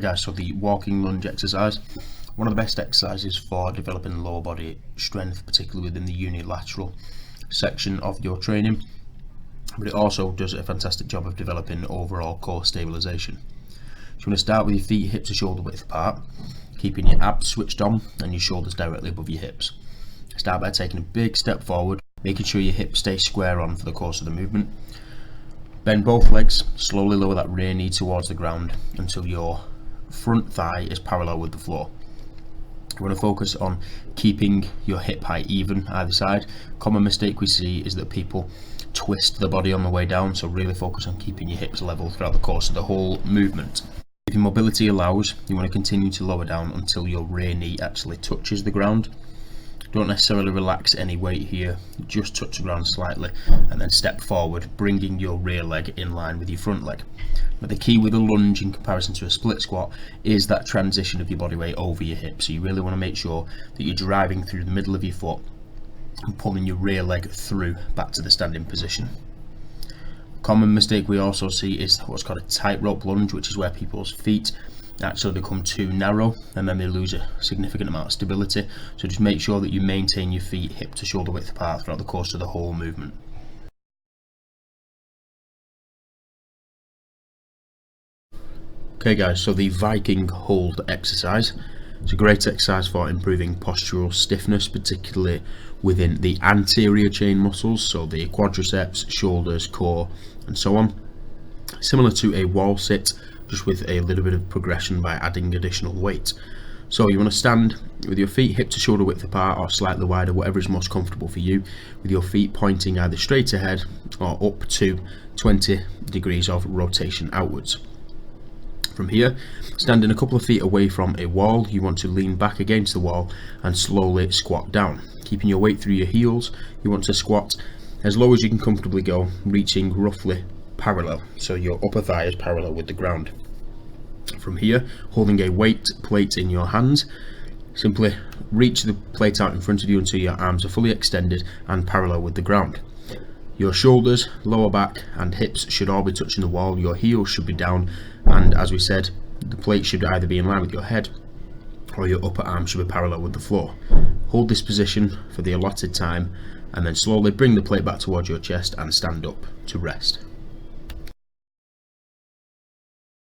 Guys, so the walking lunge exercise, one of the best exercises for developing lower body strength, particularly within the unilateral section of your training, but it also does a fantastic job of developing overall core stabilization. So you want to start with your feet hip to shoulder width apart, keeping your abs switched on and your shoulders directly above your hips. Start by taking a big step forward, making sure your hips stay square on for the course of the movement. Bend both legs, slowly lower that rear knee towards the ground until your front thigh is parallel with the floor. You want to focus on keeping your hip height even either side. Common mistake we see is that people twist the body on the way down, so really focus on keeping your hips level throughout the course of the whole movement. If your mobility allows, you want to continue to lower down until your rear knee actually touches the ground. Don't necessarily relax any weight here, just touch the ground slightly and then step forward, bringing your rear leg in line with your front leg. But the key with a lunge in comparison to a split squat is that transition of your body weight over your hips. So you really want to make sure that you're driving through the middle of your foot and pulling your rear leg through back to the standing position. Common mistake we also see is what's called a tightrope lunge, which is where people's feet actually become too narrow and then they lose a significant amount of stability. So just make sure that you maintain your feet hip to shoulder width apart throughout the course of the whole movement. Okay guys, so the Viking hold exercise is a great exercise for improving postural stiffness, particularly within the anterior chain muscles, so the quadriceps, shoulders, core and so on. Similar to a wall sit, just with a little bit of progression by adding additional weight. So you want to stand with your feet hip to shoulder width apart or slightly wider, whatever is most comfortable for you, with your feet pointing either straight ahead or up to 20 degrees of rotation outwards. From here, standing a couple of feet away from a wall, you want to lean back against the wall and slowly squat down. Keeping your weight through your heels, you want to squat as low as you can comfortably go, reaching roughly parallel, so your upper thigh is parallel with the ground. From here, holding a weight plate in your hands, simply reach the plate out in front of you until your arms are fully extended and parallel with the ground. Your shoulders, lower back and hips should all be touching the wall, your heels should be down, and as we said, the plate should either be in line with your head or your upper arm should be parallel with the floor. Hold this position for the allotted time and then slowly bring the plate back towards your chest and stand up to rest.